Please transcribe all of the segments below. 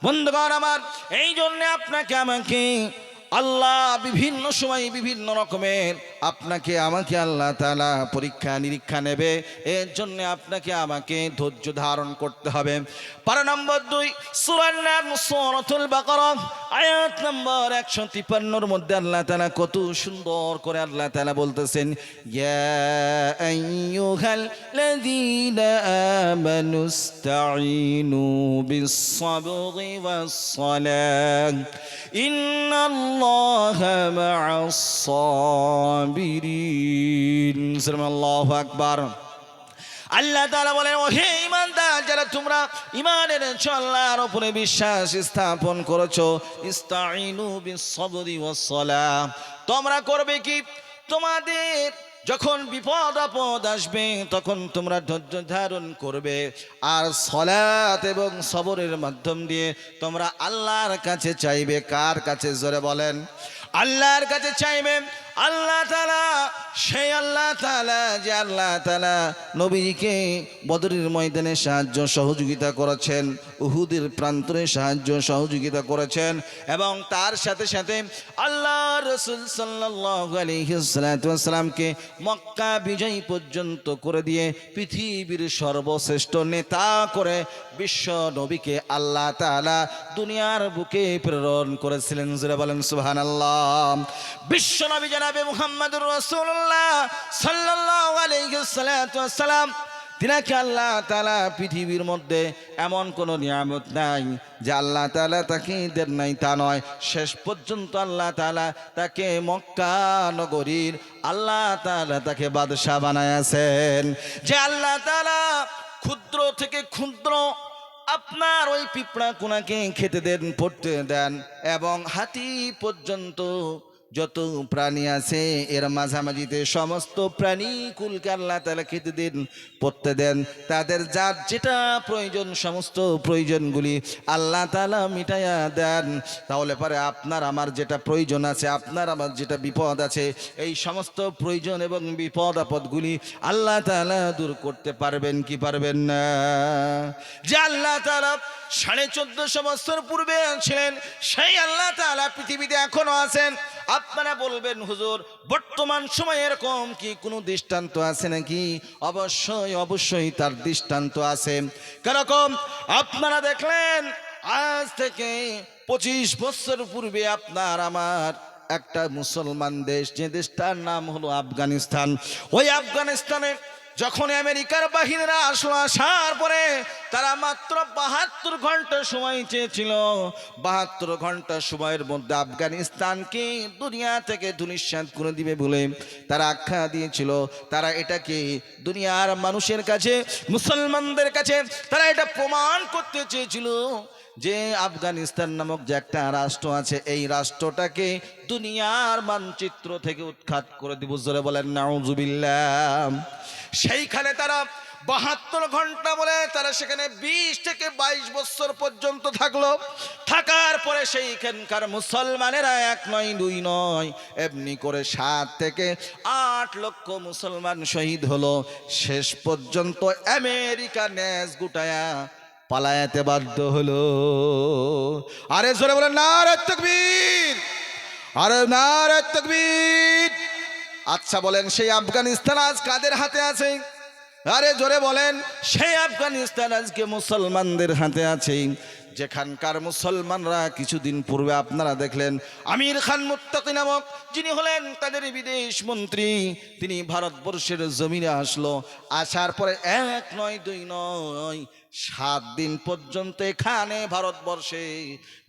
বন্ধুগণ আমার, এই জন্য আপনাকে আমাকে আল্লাহ বিভিন্ন সময় বিভিন্ন রকমের আপনাকে আমাকে আল্লাহ তাআলা পরীক্ষা নিরীক্ষা নেবে। এর জন্য আপনাকে আমাকে ধৈর্য ধারণ করতে হবে। পারা নম্বর 2 সূরার নাম সূরাতুল বাকারা আয়াত নম্বর 153 মধ্যে আল্লাহ তাআলা কত সুন্দর করে আল্লাহ তাআলা বলতেছেন, ইয়া আইয়ুহাল্লাযীনা আমানুস্তাঈনু বিস-সাবরি ওয়াস-সালাহ ইন্নাল্লাহা মা'আস-সাবিরিন। আল্লাহু আকবার। আল্লাহ তাআলা বলেন, ও হে ঈমানদার যারা তোমরা ঈমান এনেছো, আল্লাহর উপরে বিশ্বাস স্থাপন করেছো, ইস্তাঈনু বিস-সাবরি ওয়াস-সালাহ, তোমরা করবে কি? তোমাদের যখন বিপদ আপদ আসবে তখন তোমরা ধৈর্য ধারণ করবে, আর সালাত এবং সবরের মাধ্যম দিয়ে তোমরা আল্লাহর কাছে চাইবে। কার কাছে? জোরে বলেন। আল্লাহর কাছে চাইবে। আল্লাহ তাআলা সেই আল্লাহ তাআলা যে আল্লাহ তাআলা নবীকে বদরের ময়দানে সাহায্য সহযোগিতা করেছেন, উহুদের প্রান্তরে সাহায্য সহযোগিতা করেছেন, এবং তার সাথে সাথে আল্লাহ রাসূল সাল্লাল্লাহু আলাইহি ওয়াসাল্লামকে মক্কা বিজয় পর্যন্ত করে দিয়ে পৃথিবীর সর্বশ্রেষ্ঠ নেতা করে বিশ্ব নবীকে আল্লাহ তাআলা দুনিয়ার বুকে প্রেরণ করেছিলেন। জোরে বলেন সুবহানাল্লাহ। বিশ্ব নবী জনাবে মুহাম্মদুর রাসূলুল্লাহ সাল্লাল্লাহু আলাইহি ওয়াসাল্লাম, তিনাকে আল্লাহ তাআলা পৃথিবীর মধ্যে এমন কোনো নিয়ামত নাই যে আল্লাহ তাআলা তাকে দেন নাই তা নয়। শেষ পর্যন্ত আল্লাহ তাআলা তাকে মক্কা নগরীর আল্লাহ তাআলা তাকে বাদশা বানায়াছেন। যে আল্লাহ তাআলা ক্ষুদ্র থেকে ক্ষুদ্র আপনার ওই পিঁপড়া কোনাকে খেতে দেন, পড়তে দেন, এবং হাতি পর্যন্ত যত প্রাণী আছে এর মাঝামাঝিতে সমস্ত প্রাণী কুলকে আল্লাহ তাআলা খেতে দেন, পড়তে দেন। তাদের যার যেটা প্রয়োজন সমস্ত প্রয়োজনগুলি আল্লাহ তাআলা মিটাইয়া দেন। তাহলে পরে আপনার আমার যেটা প্রয়োজন আছে, আপনার আমার যেটা বিপদ আছে, এই সমস্ত প্রয়োজন এবং বিপদ আপদগুলি আল্লাহ তাআলা দূর করতে পারবেন কি পারবেন না? যে আল্লাহ তাআলা 1450 বছর পূর্বে ছিলেন, সেই আল্লাহ তাআলা পৃথিবীতে এখনো আছেন। আপনারা বলবেন, হুজুর বর্তমান সময়ে এরকম কি কোনো দৃষ্টান্ত আছে নাকি? অবশ্যই অবশ্যই তার দৃষ্টান্ত আছে। কেরকম? আপনারা দেখলেন আজ থেকে 25 বছর পূর্বে আপনার আমার একটা মুসলমান দেশ, যে দেশটার নাম হলো আফগানিস্তান, ওই আফগানিস্তানে যখন আমেরিকার বাহিনীরা আসলো, আসার পরে তারা মাত্র 72 ঘন্টা সময় চেয়েছিল। 72 ঘন্টা সময়ের মধ্যে আফগানিস্তানকে দুনিয়া থেকে ধূলিসাৎ করে দিবে বলে তারা আখ্যা দিয়েছিল। তারা এটাকে দুনিয়ার মানুষের কাছে, মুসলমানদের কাছে তারা এটা প্রমাণ করতে চেয়েছিল যে আফগানিস্তান নামক যে একটা রাষ্ট্র আছে, এই রাষ্ট্রটাকে দুনিয়ার মানচিত্র থেকে উৎখাত করে দিব। জোরে বলেন নাউজুবিল্লাহ। সেইখানে তারা 72 ঘন্টা বলে তারা সেখানে 20 থেকে 22 বছর পর্যন্ত থাকলো। থাকার পরে সেইখানকার মুসলমানেরা 1 নয় 2 নয় এমনি করে 7 থেকে 8 লক্ষ মুসলমান শহীদ হলো। শেষ পর্যন্ত আমেরিকা নেজ গুটায়া পালায়াতে বাধ্য হলো। আরে জোরে বলেন নারে তাকবীর, আরে নারে তাকবীর। আচ্ছা বলেন, সেই আফগানিস্তান আজ কাদের হাতে আছে? আরে জোরে বলেন, সেই আফগানিস্তান আজকে মুসলমানদের হাতে আছে। যেখানকার মুসলমানরা কিছুদিন পূর্বে আপনারা দেখলেন আমির খান মুত্তাকি নামক যিনি হলেন তাদের বিদেশ মন্ত্রী, তিনি ভারতবর্ষের জমিনে আসলো। আসার পরে 1 নয় 2 নয় 7 দিন পর্যন্ত এখানে ভারতবর্ষে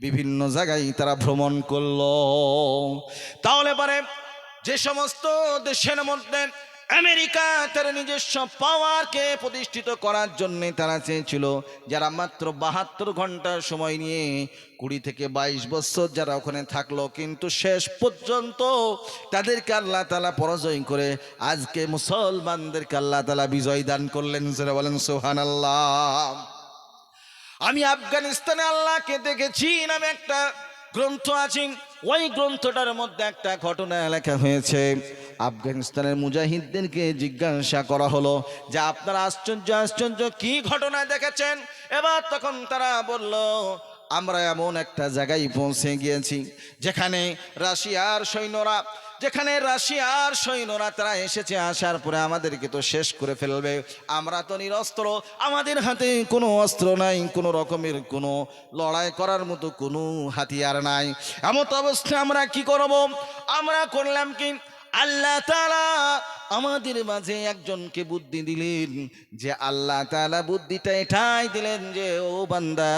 বিভিন্ন জায়গায় তারা ভ্রমণ করলো। তাহলে পরে যে সমস্ত দেশের মধ্যে আমেরিকা তার নিজস্ব পাওয়ারকে প্রতিষ্ঠিত করার জন্য তারা চেয়েছিল, যারা মাত্র 72 ঘন্টা সময় নিয়ে 20 থেকে 22 বছর যারা ওখানে থাকলো, কিন্তু শেষ পর্যন্ত তাদেরকে আল্লাহ তাআলা পরাজয় করে আজকে মুসলমানদেরকে আল্লাহ তাআলা বিজয় দান করলেন। যারা বলেন সুবহানাল্লাহ। আমি আফগানিস্তানে আল্লাহকে দেখেছি নামে একটা গ্রন্থ আছে। ওই গ্রন্থটার মধ্যে একটা ঘটনা লেখা হয়েছে। আফগানিস্তানের মুজাহিদদেরকে জিজ্ঞাসা করা হলো যে আপনারা আশ্চর্য আশ্চর্য কি ঘটনা দেখেছেন? এবার তখন তারা বলল, আমরা এমন একটা জায়গায় পৌঁছে গিয়েছি যেখানে রাশিয়ার সৈন্যরা তারা এসেছে, আসার পরে আমাদেরকে তো শেষ করে ফেলবে। আমরা তো নিরস্ত্র, আমাদের হাতে কোনো অস্ত্র নাই, কোনো রকমের কোনো লড়াই করার মতো কোনো হাতিয়ার নাই। এমন অবস্থায় আমরা কি করব? আমরা করলাম কি, আল্লাহ তাআলা আমাদের মাঝে একজনকে বুদ্ধি দিলেন, যে আল্লাহ তাআলা বুদ্ধিটা এটাই দিলেন যে ও বান্দা,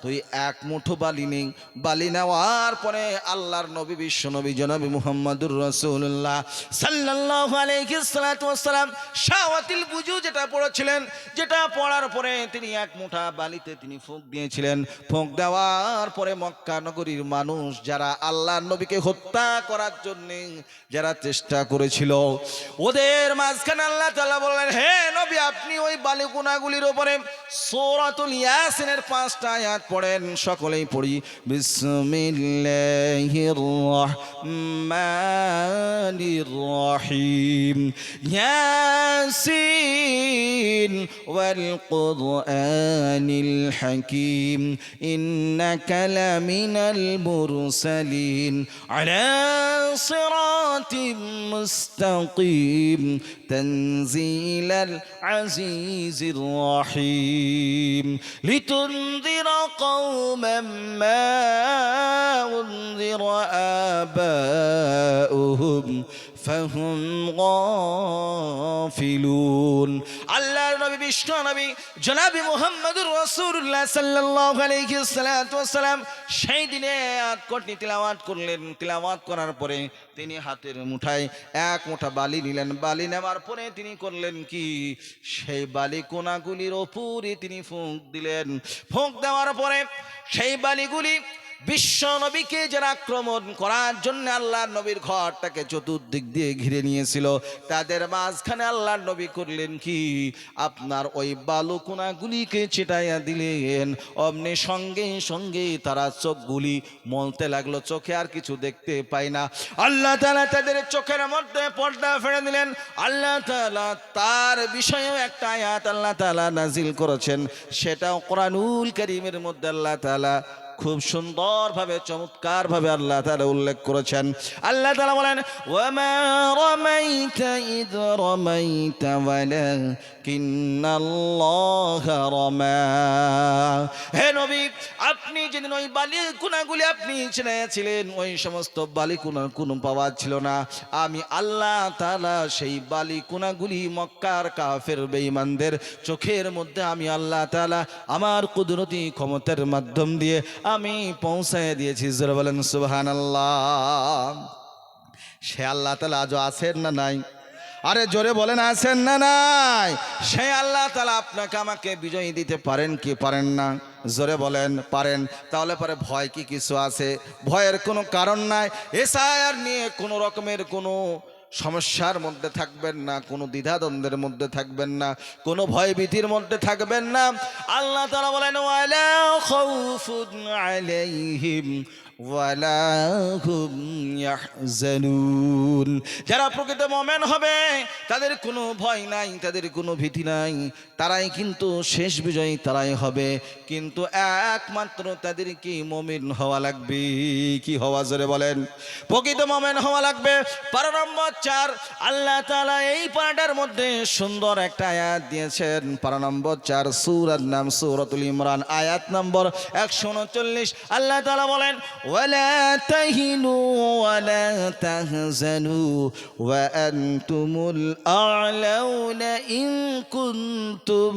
তুই এক মুঠো বালি নেই, বালি নেওয়ার পরে আল্লাহর নবী বিশ্ব নবী জনাবি মুহাম্মদুর রাসূলুল্লাহ সাল্লাল্লাহু আলাইহি ওয়াসাল্লাম শাওয়াতিল বুজু যেটা পড়েছিলেন, যেটা পড়ার পরে তিনি এক মুঠা বালিতে তিনি ফুঁক দিয়েছিলেন। ফুঁক দেওয়ার পরে মক্কা নগরীর মানুষ যারা আল্লাহর নবীকে হত্যা করার জন্য যারা চেষ্টা করেছিল, ওদের মাঝখানে আল্লাহ তাআলা বললেন, হে নবী, আপনি ওই বালিকুনাগুলির উপরে সূরাতুল ইয়াসিনের 5টা আয়াত পড়েন। সকলেই পড়ি, বিসমিল্লাহির রহমানির রহিম, ইয়াসিন ওয়াল কুরআনিল হাকীম, ইন্নাকা লামিনাল মুরসালিন আলা সিরাতিম মুস্তাকিম, তানজিলাল আজিজির রহিম, লিতুনদিরা কওমান মা উনদিরা আবাউহুম ফাহুম গাফিলুন। আল্লাহর নবী বিশ্ব নবী জনাবি মুহাম্মদুর রাসূলুল্লাহ সাল্লাল্লাহু আলাইহি ওয়াসাল্লাম সেই দিনে আয়াতটি তিলাওয়াত করলেন। তিলাওয়াত করার পরে তিনি হাতের মুঠায় এক মুঠা বালি নিলেন। বালি নেওয়ার পরে তিনি করলেন কি, সেই বালি কোনাগুলির ওপরে তিনি ফুঁক দিলেন। ফুঁক দেওয়ার পরে সেই বালিগুলি বিশ্ব নবীকে যারা আক্রমণ করার জন্য আল্লাহর নবীর ঘরটাকে চতুর্দিক দিয়ে ঘিরে নিয়েছিল, তাদের মাঝখানে আল্লাহর নবী করলেন কি, আপনার ওই বালুকোনাগুলিকে ছিটাইয়া দিলেন। অমনি সঙ্গে সঙ্গে তারা চোখগুলি মলতে লাগলো, চোখে আর কিছু দেখতে পায় না। আল্লাহ তাআলা তাদের চোখের মধ্যে পর্দা ফেলে দিলেন। আল্লাহ তাআলা তার বিষয়েও একটা আয়াত আল্লাহ তাআলা নাজিল করেছেন, সেটাও কোরআনুল কারীমের মধ্যে আল্লাহ তাআলা খুব সুন্দরভাবে চমৎকারভাবে আল্লাহ তাআলা উল্লেখ করেছেন। আল্লাহ তাআলা বলেন, ওয়ামা রামাইতা ইয রামাইতা ওয়ালাকিন্নাল্লাহা রামা। হে নবী, আপনি যেদিন ওই বালিকুনাগুলি আপনি ছিলেন, ওই সমস্ত বালিকুনার কোনো পাওয়া ছিল না। আমি আল্লাহ তাআলা সেই বালিকুনাগুলি মক্কার কাফের বেঈমানদের চোখের মধ্যে আমি আল্লাহ তাআলা আমার কুদরতি ক্ষমতার মাধ্যম দিয়ে আমি পৌঁছায় দিয়েছি। জোরে বলেন সুবহানাল্লাহ। সে আল্লাহ তাআলা আজও আছেন না নাই? আরে জোরে বলেন, আছেন না নাই? সে আল্লাহ তাআলা আপনাকে আমাকে বিজয় দিতে পারেন কি পারেন না? জোরে বলেন, পারেন। তাহলে পরে ভয় কি কিছু আছে? ভয়ের কোনো কারণ নাই। এসআইআর নিয়ে কোনো রকমের কোনো সমস্যার মধ্যে থাকবেন না, কোনো দ্বিধাদ্বন্দ্বের মধ্যে থাকবেন না, কোনো ভয়ভীতির মধ্যে থাকবেন না। আল্লাহ তাআলা বলেন, ওয়ালা খাউফুন আলাইহিম ওয়ালা হুম ইয়াহজানুন। যারা প্রকৃত মুমিন হবে তাদের কোনো ভয় নাই, তাদের কোনো ভীতি নাই, তারাই কিন্তু শেষ বিজয়ী, তারাই হবে। কিন্তু একমাত্র তাদেরকে মুমিন হওয়া লাগবে। কি হওয়া? জোরে বলেন, প্রকৃত মুমিন হওয়া লাগবে। পারা নম্বর 4, আল্লাহ তাআলা এই পারাটার মধ্যে সুন্দর একটা আয়াত দিয়েছেন। পারা নম্বর 4, সূরার নাম সূরাতুল ইমরান, আয়াত নম্বর 139। আল্লাহ তাআলা বলেন, ওয়ালা তাহিনু ওয়ালা তাহজানু ওয়া আনতুমুল আ'লাউনা ইন কুনতুম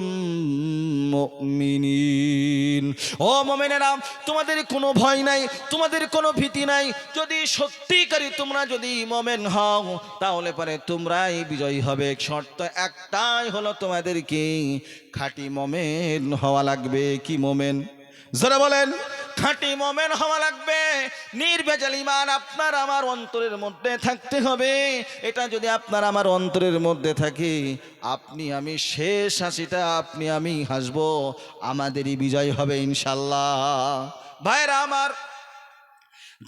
মুমিনিন। ও মুমিনেরা, তোমাদের কোনো ভয় নাই, তোমাদের কোনো ভীতি নাই। যদি সত্যিকারী তোমরা যদি মুমিন হও তাহলে পরে তোমরাই বিজয়ী হবে। শর্ত একটাই হলো, তোমাদেরকে খাঁটি মুমিন হওয়া লাগবে। কি মুমিন? জোরে বলেন, খাঁটি মুমিন হওয়া লাগবে। নির্ভেজাল ঈমান আপনার আমার অন্তরের মধ্যে থাকতে হবে। এটা যদি আপনার আমার অন্তরের মধ্যে থাকে, আপনি আমি শেষ হাসিটা আপনি আমি হাসবো, আমাদেরই বিজয় হবে ইনশাআল্লাহ। ভাইরা আমার,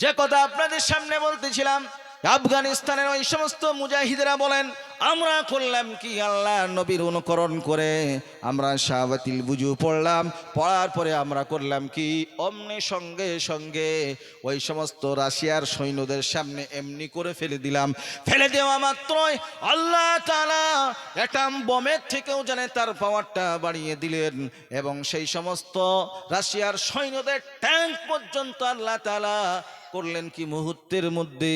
যে কথা আপনাদের সামনে বলতেছিলাম, আফগানিস্তানের ওই সমস্ত মুজাহিদেরা বলেন, আমরা করলাম কি, আল্লাহ নবীর অনুকরণ করে আমরা শাহাবাতিল বুজু পড়লাম, পড়ার পরে আমরা করলাম কি, অমনি সঙ্গে সঙ্গে ওই সমস্ত রাশিয়ার সৈন্যদের সামনে এমনি করে ফেলে দিলাম। ফেলে দেওয়া মাত্রই আল্লাহ তাআলা অ্যাটম বোমের থেকেও জানে তার পাওয়ারটা বাড়িয়ে দিলেন, এবং সেই সমস্ত রাশিয়ার সৈন্যদের ট্যাঙ্ক পর্যন্ত আল্লাহ তাআলা করলেন কি, মুহূর্তের মধ্যে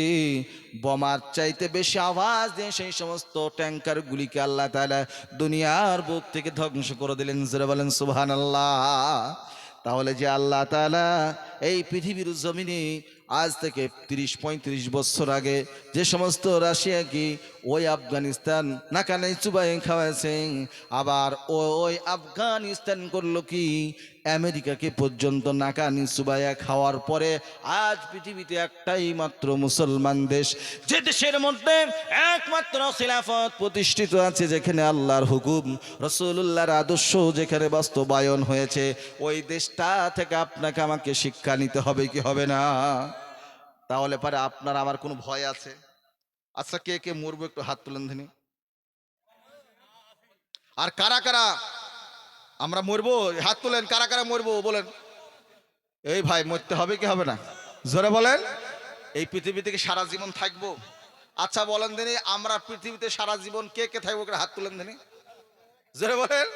বোমার চাইতে বেশি আওয়াজ দিয়ে সেই সমস্ত ট্যাঙ্কার গুলিকে আল্লাহ তাআলা দুনিয়ার বুক থেকে ধ্বংস করে দিলেন। জোরে বলেন সুবহানাল্লাহ। তাহলে যে আল্লাহ তাআলা এই পৃথিবীর জমিনে আজ থেকে 30-35 বছর আগে যে সমস্ত রাশিয়া কি ওই আফগানিস্তান নাকানে চুবাই খাওয়াছে, আবার ওই আফগানিস্তান করলো কি আমেরিকাকে পর্যন্ত নাকানি চুবাইয়া খাওয়ার পরে আজ পৃথিবীতে একটাই মাত্র মুসলমান দেশ, যে দেশের মধ্যে একমাত্র খিলাফত প্রতিষ্ঠিত আছে, যেখানে আল্লাহর হুকুম রাসূলুল্লাহর আদর্শ যেখানে বাস্তবায়ন হয়েছে, ওই দেশটা থেকে আপনাকে আমাকে শিক্ষা নিতে হবে কি হবে না? তাহলে পারে আপনার আমার কোনো ভয় আছে? আচ্ছা, কে কে মরবো একটু হাত তুলেন দিনি। আর কারা কারা আমরা মরবো হাত তুলেন, কারা কারা মরবো বলেন। এই ভাই, মরতে হবে কি হবে না? জোরে বলেন। এই পৃথিবী থেকে সারা জীবন থাকবো? আচ্ছা বলেন দিনি, আমরা পৃথিবীতে সারা জীবন কে কে থাকবো? হাত তুলেন দিনি, জোরে বলেন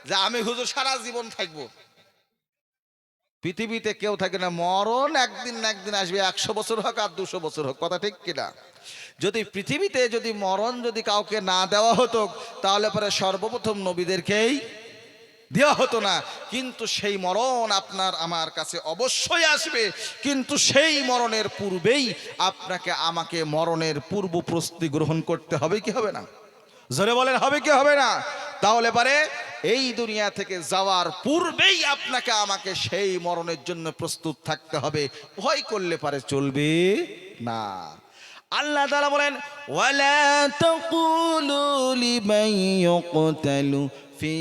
যে আমি হুজুর সারা জীবন থাকবো। পৃথিবীতে কেউ থাকে না, মরণ একদিন না একদিন আসবে, 100 বছর হোক আর 200 বছর হোক, কথা ঠিক কিনা? যদি পৃথিবীতে যদি মরণ যদি কাউকে না দেওয়া হতো, তাহলে পরে সর্বপ্রথম নবীদেরকেই দেওয়া হতো না। কিন্তু সেই মরণ আপনার আমার কাছে অবশ্যই আসবে, কিন্তু সেই মরণের পূর্বেই আপনাকে আমাকে মরণের পূর্ব প্রস্তুতি গ্রহণ করতে হবে কি হবে না? জোরে বলেন, হবে কি হবে না? তাহলে পারে এই দুনিয়া থেকে যাওয়ার পূর্বেই আপনাকে আমাকে সেই মরণের জন্য প্রস্তুত থাকতে হবে, ভয় করলে পারে চলবে না। আল্লাহ তাআলা বলেন, ওয়ালা তাকুলু লিমান ইউকতালু ফি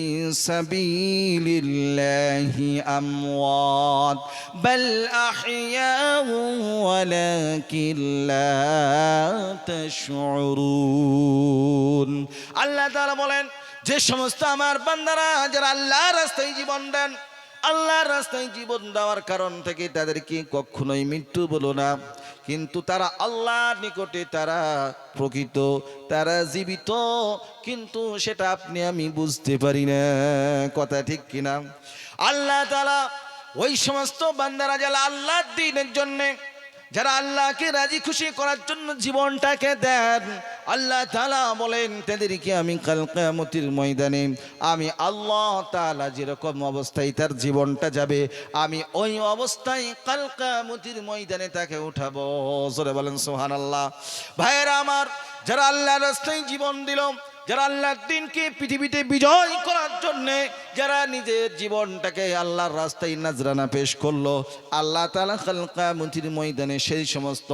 সাবিলিল্লাহি আমওয়াত বাল আহইয়াউ ওয়ালাকিন লা তাশউরুন। আল্লাহ তাআলা বলেন, যে সমস্ত আমার বান্দারা যারা আল্লাহর রাস্তায় জীবন দেন, আল্লাহর রাস্তায় জীবন দেওয়ার কারণ থেকে তাদেরকে কখনোই মৃত্যু বলো না, কিন্তু তারা আল্লাহর নিকটে তারা প্রকৃত, তারা জীবিত, কিন্তু সেটা আপনি আমি বুঝতে পারি না, কথা ঠিক কিনা? আল্লাহ তাআলা ওই সমস্ত বান্দারা যারা আল্লাহর দ্বীনের জন্যে, যারা আল্লাহকে রাজি খুশি করার জন্য জীবনটাকে দেন, আল্লাহ তাআলা বলেন তাদেরকে আমি কাল কিয়ামতের ময়দানে আমি আল্লাহ তাআলা যেরকম অবস্থায় তার জীবনটা যাবে, আমি ওই অবস্থায় কাল কিয়ামতের ময়দানে তাকে উঠাবো। জোরে বলেন সুবহানাল্লাহ। ভাইয়েরা আমার, যারা আল্লাহর রাস্তায় জীবন দিল, যারা আল্লাহর দ্বীনকে পৃথিবীতে বিজয় করার জন্যে যারা নিজের জীবনটাকে আল্লাহর রাস্তায় নাজরানা পেশ করলো, আল্লাহ তাআলা কাল কিয়ামতের ময়দানে সেই সমস্ত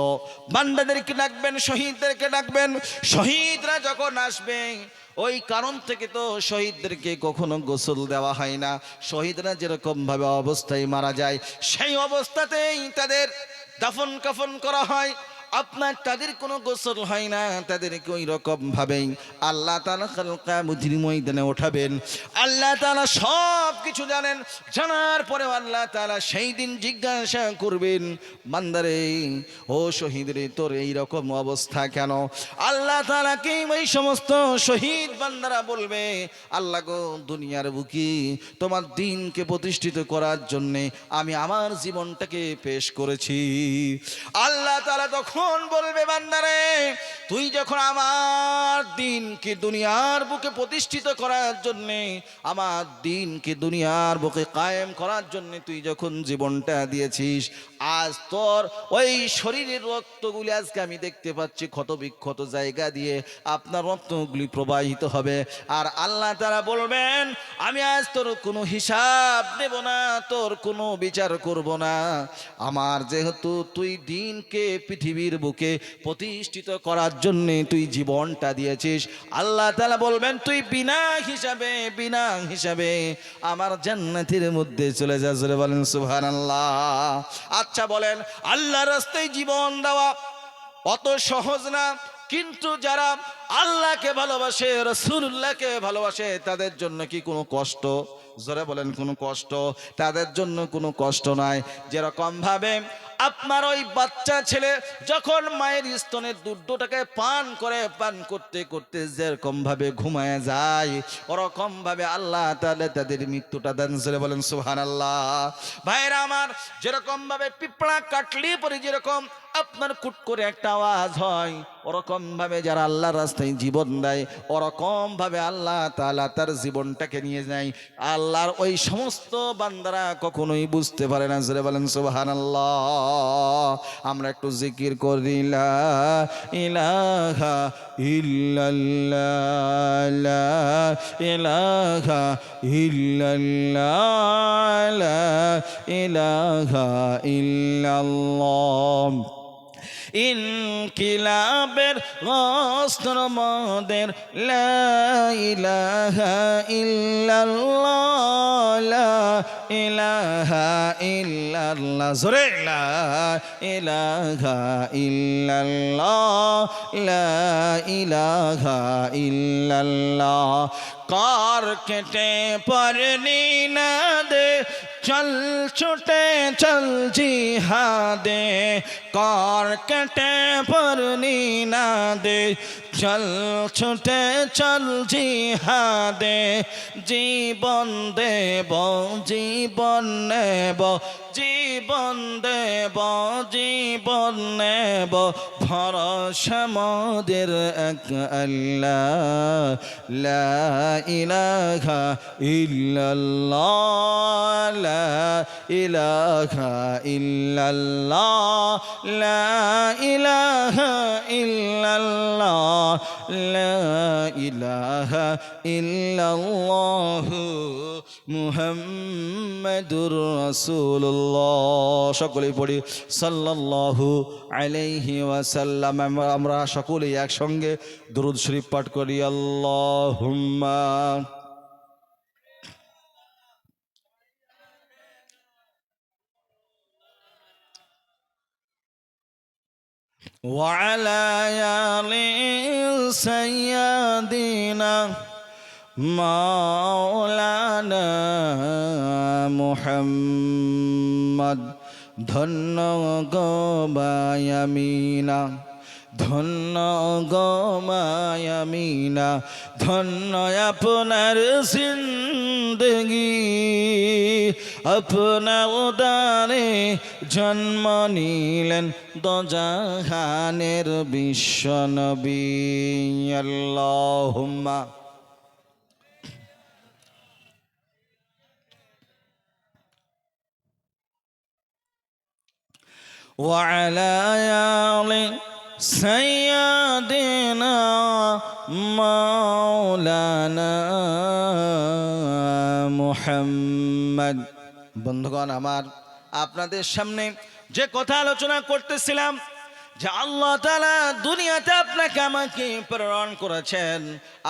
বান্দাদেরকে ডাকবেন, শহীদদেরকে ডাকবেন। শহীদরা যখন আসবে, ওই কারণ থেকে তো শহীদদেরকে কখনো গোসল দেওয়া হয় না। শহীদরা যেরকম ভাবে অবস্থায় মারা যায়, সেই অবস্থাতেই তাদের দাফন কাফন করা হয়। আপনার তাদের কোনো গোসল হয় না, তাদেরকে ওই রকম ভাবেই আল্লাহ তাআলা কাল কিয়ামতের ময়দানে ওঠাবেন। আল্লাহ তাআলা সব কিছু জানেন, জানার পরে আল্লাহ তাআলা সেই দিন জিজ্ঞাসা করবেন, বান্দারে, ও শহীদ রে, তোর এই রকম অবস্থা কেন? আল্লাহ তাআলাকে ওই সমস্ত শহীদ বান্দারা বলবে, আল্লাহ গো, দুনিয়ার বুকে তোমার দ্বীনকে প্রতিষ্ঠিত করার জন্যে আমি আমার জীবনটাকে পেশ করেছি। আল্লাহ তাআলা তখন বলবে, বান্দারে, তুই যখন আমার দ্বীনকে দুনিয়ার বুকে প্রতিষ্ঠিত করার জন্য, আমার দ্বীনকে দুনিয়ার বুকে কায়েম করার জন্য তুই যখন জীবনটা দিয়েছিস, আজ তোর ওই শরীরের রক্তগুলি আজকে আমি দেখতে পাচ্ছি ক্ষত বিক্ষত জায়গা দিয়ে আপনার রক্তগুলি প্রবাহিত হবে। আর আল্লাহ তাআলা বলবেন, আমি আজ তোর কোনো হিসাব নেব না, তোর কোনো বিচার করব না। আমার যেহেতু তুই দ্বীনকে পৃথিবীর বুকে প্রতিষ্ঠিত করার জন্য তুই জীবনটা দিয়েছিস, আল্লাহ তাআলা বলবেন, তুই বিনা হিসাবে আমার জান্নাতের মধ্যে চলে যা। জোরে বলেন সুবহানাল্লাহ। আচ্ছা বলেন, আল্লাহর রাস্তায় জীবন দেওয়া অত সহজ না। কিন্তু যারা আল্লাহকে ভালোবাসে, রাসূলুল্লাহকে ভালোবাসে, তাদের জন্য কি কোনো কষ্ট? জোরে বলেন, কোনো কষ্ট? তাদের জন্য কোনো কষ্ট নাই। যেরকম ভাবে আপনার ওই বাচ্চা ছেলে যখন মায়ের স্তনের দুধটাকে পান করতে করতে যেরকম ভাবে ঘুমায় যায়, ওরকম ভাবে আল্লাহ তাআলা তাদের মৃত্যুটা দেন। জোরে বলেন সুবহানাল্লাহ। ভাইরা আমার, যেরকম ভাবে পিঁপড়া কাটলি পরে যেরকম আপনার কুট করে একটা আওয়াজ হয়, ওরকম ভাবে যারা আল্লাহর রাস্তায় জীবন দেয়, ওরকম ভাবে আল্লাহ তাআলা তার জীবনটাকে নিয়ে যায়। আল্লাহর ওই সমস্ত বান্দারা কখনোই বুঝতে পারে না। জোরে বলেন সুবহানাল্লাহ। আমরা একটু জিকির করি, লা ইলাহা ইল্লাল্লাহ, লা ইলাহা ইল্লাল্লাহ, লা ইলাহা ইল্লাল্লাহ। ইনকিলাবের গোস্তর মদের, লা ইলাহা ইল্লাল্লাহ, লা ইলাহা ইল্লাল্লাহ। জোরে, লা ইলাহা ইল্লাল্লাহ, লা ইলাহা ইল্লাল্লাহ। কার কেটে পরনি না দে, চল ছুটে চল জিহাদে। কার কেটে পরনি না দে, চল ছুটে চল জিহাদে। জীবন দেব, জীবন নেব, জীবন দেব, জীবন নেব, ভরসা মোদের এক আল্লাহ, লা ইলাহা ইল্লাল্লাহ, লা ইলাহা ইল্লাল্লাহ, লা ইলাহা ইল্লাল্লাহ, লা ইলাহা ইল্লাল্লাহ মুহাম্মাদুর রাসূলুল্লাহ। সকলেই পড়ি সাল্লাল্লাহু আলাইহি ওয়াসাল্লাম। আমরা সকলেই একসঙ্গে দুরূদ শরীফ পাঠ করি। আল্লাহুম্মা وعلى آل سيدنا مولانا محمد। ধন্য গো মায়ামিনা, ধন্য গো মায়ামিনা, ধন্য আপনার জিন্দগি। আপনার উদারে জন্ম নিলেন দোজাহানের বিশ্ব নবী। আল্লাহুম্মা وعلى آل سيدنا مولانا محمد। বন্ধুগণ আমার, আপনাদের সামনে যে কথা আলোচনা করতেছিলাম, যে আল্লাহ তাআলা দুনিয়াতে আপনাকে আমাকে প্রেরণ করেছেন,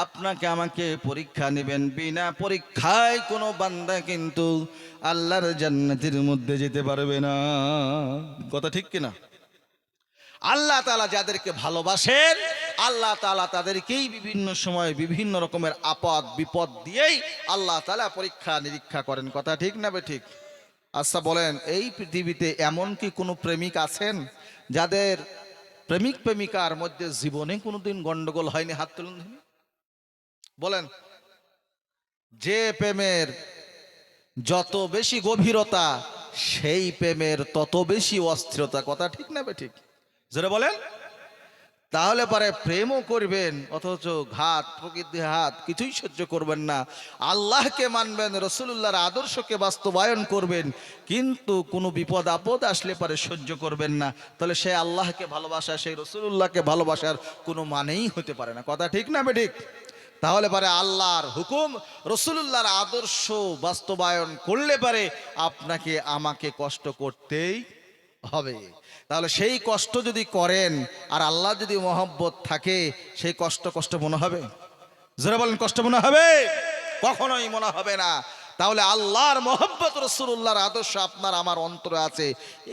আপনাকে আমাকে পরীক্ষা নেবেন। বিনা পরীক্ষায় কোনো বান্দা কিন্তু আল্লাহর জান্নাতের মধ্যে যেতে পারবে না। কথা ঠিক কিনা? আল্লাহ তাআলা যাদেরকে ভালোবাসেন, আল্লাহ তাআলা তাদেরকেই বিভিন্ন সময় বিভিন্ন রকমের আপদ বিপদ দিয়েই আল্লাহ তাআলা পরীক্ষা নিরীক্ষা করেন। কথা ঠিক না ঠিক? আচ্ছা বলেন, এই পৃথিবীতে এমন কি কোনো প্রেমিক আছেন যাদের প্রেমিক প্রেমিকার মধ্যে জীবনে কোনোদিন গন্ডগোল হয়নি? হাত তুলুন বলেন। যে প্রেমের যত বেশি গভীরতা, সেই প্রেমের তত বেশি অস্থিরতা। কথা ঠিক না ঠিক? যেটা বলেন। তাহলে পরে প্রেমও করবেন, অথচ ঘাত প্রকৃতি হাত কিছুই সহ্য করবেন না। আল্লাহকে মানবেন, রাসূলুল্লাহর আদর্শকে বাস্তবায়ন করবেন, কিন্তু কোনো বিপদ আপদ আসলে পরে সহ্য করবেন না। তাহলে সে আল্লাহকে ভালোবাসা, সেই রাসূলুল্লাহকে ভালোবাসার কোনো মানেই হতে পারে না। কথা ঠিক না ঠিক? তাহলে পরে আল্লাহর হুকুম, রাসূলুল্লাহর আদর্শ বাস্তবায়ন করলে পারে আপনাকে আমাকে কষ্ট করতেই হবে। তাহলে সেই কষ্ট যদি করেন আর আল্লাহ যদি মহব্বত থাকে, সেই কষ্ট মনে হবে? যারা বলেন কষ্ট মনে হবে? কখনোই মনে হবে না। তাহলে আল্লাহর মহব্বত, রাসূলুল্লাহর আদর্শ আপনার আমার অন্তরে আছে,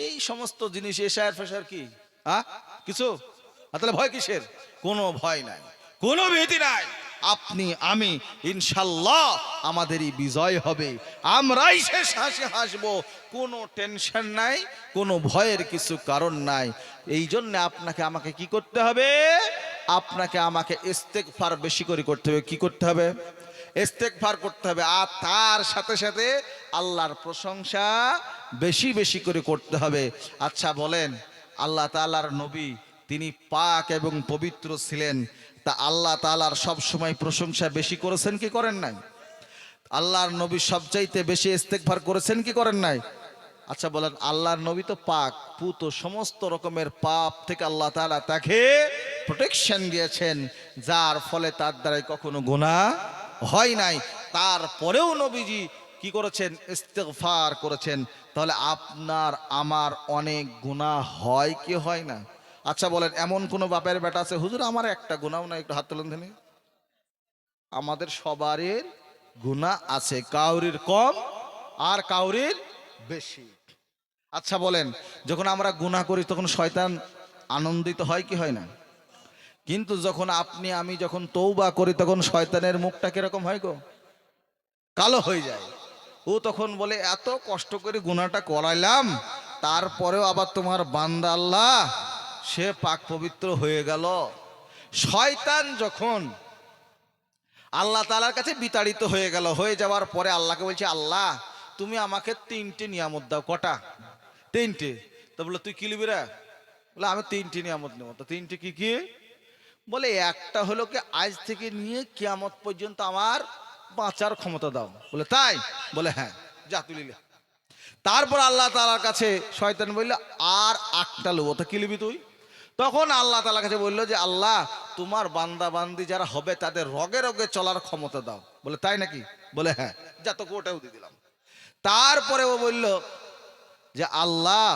এই সমস্ত জিনিস এশার ফেশার কি কিছু আর তাহলে ভয় কিসের? কোনো ভয় নাই, কোনো ভীতি নাই। আপনি আমি ইনশাল্লাহ আমাদেরই বিজয় হবে, আমরাই শেষ হাসি হাসবো, কোনো টেনশন নাই, কোনো ভয়ের কিছু কারণ নাই। এই জন্য আপনাকে আমাকে কি করতে হবে? আপনাকে আমাকে ইস্তেগফার বেশি করে করতে হবে। কি করতে হবে? ইস্তেগফার করতে হবে। আর তার সাথে সাথে আল্লাহর প্রশংসা বেশি বেশি করে করতে হবে। আচ্ছা বলেন, আল্লাহ তাআলার নবী তিনি পাক এবং পবিত্র ছিলেন, তা আল্লাহ তাআলার সব সময় প্রশংসা বেশি করেছেন কি করেন নাই? আল্লাহর নবী সবচাইতে বেশি ইস্তেগফার করেছেন কি করেন নাই? আচ্ছা বলেন, আল্লাহর নবী তো পাক পুত, সমস্ত রকমের পাপ থেকে আল্লাহ তাআলা তাকে প্রোটেকশন দিয়েছেন, যার ফলে তার দ্বারাই কখনো গুনাহ হয় নাই। তারপরেও নবীজি কি করেছেন? ইস্তেগফার করেছেন। তাহলে আপনার আমার অনেক গুনাহ হয় কি হয় না? আচ্ছা বলেন, এমন কোন বাপের বেটা আছে, হুজুর আমার একটা গুনাহও নাই, একটু হাত তুলেন ধনী? আমাদের সবারই গুনাহ আছে, কাউরির কম আর কাউরির বেশি। আচ্ছা বলেন, যখন আমরা গুনাহ করি তখন শয়তান আনন্দিত হয় কি হয় না? কিন্তু যখন আপনি আমি যখন তওবা করি তখন শয়তানের মুখটা কিরকম হয় গো? কালো হয়ে যায়। ও তখন বলে, এত কষ্ট করে গুনাহটা করাইলাম, তারপরেও আবার তোমার বান্দা আল্লাহ সে পাক পবিত্র হয়ে গেল। শয়তান যখন আল্লাহ তাআলার কাছে বিতাড়িত হয়ে গেল, হয়ে যাওয়ার পরে আল্লাহকে বলছে, আল্লাহ তুমি আমাকে 3টে নিয়ামত দাও। কটা? 3টে। তো বললো, তুই কি নিবি রে? বলে, আমি 3টে নিয়ামত নেব। তো 3টে কি কি? বলে, একটা হলো কি, আজ থেকে নিয়ে কিয়ামত পর্যন্ত আমার বাঁচার ক্ষমতা দাও। বলে, তাই? বলে, হ্যাঁ, যা তুই লে। তারপর আল্লাহ তাআলার কাছে শয়তান বলল, আর একটা নেবো। তো কি নিবি তুই? তখন আল্লাহ তাআলার কাছে বললো যে, আল্লাহ তোমার বান্দা বান্দি যারা হবে তাদের রগে রগে চলার ক্ষমতা দাও। বলে, তাই নাকি? বলে, হ্যাঁ, যা তোকে ওটাও দিয়ে দিলাম। তারপরে ও বলল যে, আল্লাহ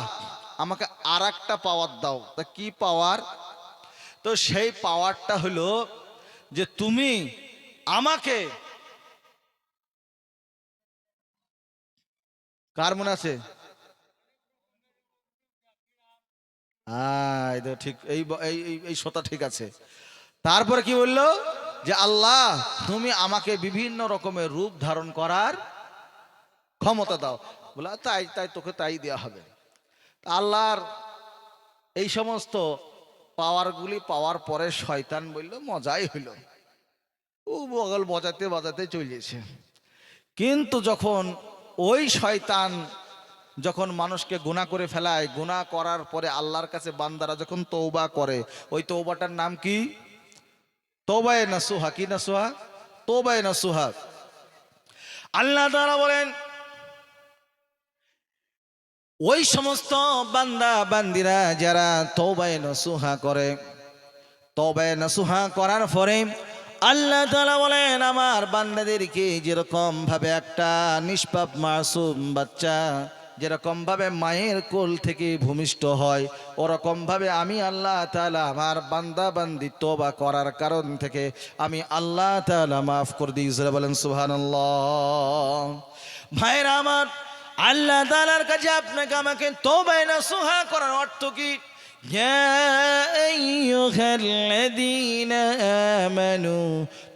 আমাকে আর একটা পাওয়ার দাও। তা কি পাওয়ার? তো সেই পাওয়ারটা হলো যে তুমি আমাকে, কার মনে আছে? এই তো ঠিক, এই এই এই শ্রোতা ঠিক আছে। তারপরে কি বললো? যে আল্লাহ তুমি আমাকে বিভিন্ন রকমের রূপ ধারণ করার ক্ষমতা দাও। বলে, তাই তাই তোকে তাই দেওয়া হবে। আল্লাহর এই সমস্ত পাওয়ারগুলি পাওয়ার পরে শয়তান বলল, মজাই হইল, ও বগল বাজাতে বাজাতে চলেছে। কিন্তু যখন ওই শয়তান যখন মানুষকে গুনাহ করে ফেলায়, গুনাহ করার পরে আল্লাহর কাছে বান্দারা যখন তওবা করে, ওই তওবাটার নাম কি? তওবায়ে নাসুহা। কি নাসুহা? তওবায়ে নাসুহা। আল্লাহ তাআলা বলেন, ওই সমস্ত বান্দা বান্দিরা যারা তওবায়ে নাসুহা করে, তওবায়ে নাসুহা করার পরে আল্লাহ তাআলা বলেন, আমার বান্দাদেরকে যেরকম ভাবে একটা নিষ্পাপ মাসুম বাচ্চা যেরকম ভাবে মায়ের কোল থেকে ভূমিষ্ঠ হয়, ওরকম ভাবে আমি আল্লাহ তাআলা আমার বান্দা বান্দি তওবা করার কারণ থেকে আমি আল্লাহ তাআলা মাফ করে দিই। বলেন সুবহানাল্লাহ। ভাইরা আমার, আল্লাহ তাআলার কাছে আপনাকে আমাকে তওবায়ে নাসুহা করার অর্থ কি? يا أيها الذين آمنوا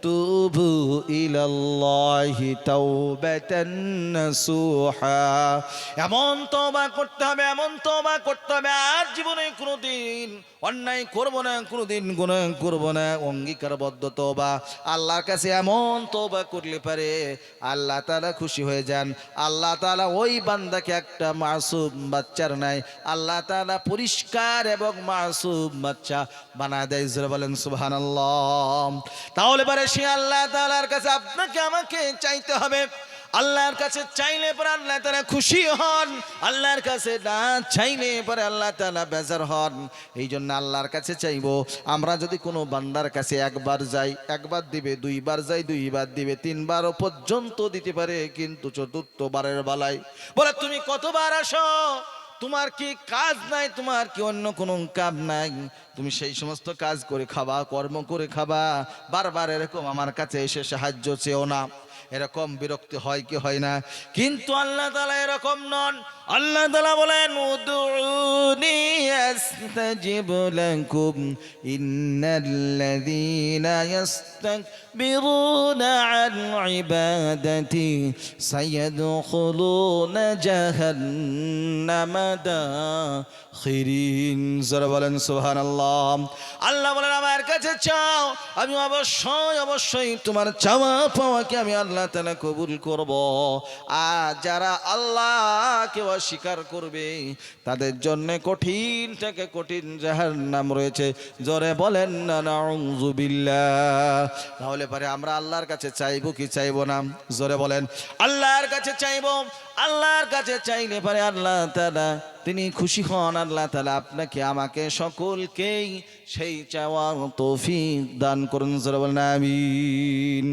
توبوا إلى الله توبة نصوحا। এমন তওবা করতে হবে, এমন তওবা করতে হবে, আর জীবনে কোনোদিন অন্যায় করব না, কোনোদিন গুনাহ করব না, অঙ্গীকারবদ্ধ তওবা। আল্লাহর কাছে এমন তওবা করলে পারে আল্লাহ তাআলা খুশি হয়ে যান। আল্লাহ তাআলা ওই বান্দাকে একটা মাসুম বাচ্চার নাই আল্লাহ তাআলা পরিষ্কার এবং মাসুম বাচ্চা বানায় দেয়। বলেন সুবহানাল্লাহ। তাহলে পারে সে আল্লাহ তাআলার কাছে আপনাকে আমাকে চাইতে হবে। আল্লাহর কাছে চাইলে পরে আল্লাহ তাআলা খুশি হন, আল্লাহর কাছে না চাইলে পরে আল্লাহ তাআলা বেজার হন। এই জন্য আল্লাহর কাছে চাইবো। আমরা যদি কোনো বান্দার কাছে একবার যাই, একবার দিবে, দুইবার যাই, দুইবার দিবে, তিনবারও পর্যন্ত দিতে পারে, কিন্তু চতুর্থবারের বেলায় বলে, তুমি কতবার আসো, তোমার কি কাজ নাই, তোমার কি অন্য কোনো কাজ নাই, তুমি সেই সমস্ত কাজ করে খাবা, কর্ম করে খাবা, বারবার এরকম আমার কাছে এসে সাহায্য চেও না। এরকম বিরক্তি হয় কি হয় না? কিন্তু আল্লাহ তাআলা এরকম নন। আল্লাহ তাআলা বলেন, উদউনি يستجب لكم إن الذين يستكبرون عن عبادتي سيدخلون جهنم داخرين বলেন সুবহানাল্লাহ। আল্লাহ বলেন আমার কাছে চাও, আমি অবশ্যই অবশ্যই তোমার চাওয়া পাওয়াকে আমি আল্লাহ তাআলা কবুল করব। আর যারা আল্লাহকে অস্বীকার করবে তাদের জন্য কঠিন থেকে কঠিন জাহান্নাম রয়েছে। জোরে বলেন না নাউযুবিল্লাহ। তাহলে পরে আমরা আল্লাহর কাছে চাইবো কি চাইবো না? জোরে বলেন। আল্লাহর কাছে চাইবো। আল্লাহর কাছে চাইলে পরে আল্লাহ তাআলা তিনি খুশি হন। আল্লাহ তাআলা আপনাকে আমাকে সকলকেই সেই চাওয়ার তৌফিক দান করুন। জোরে বলেন আমিন।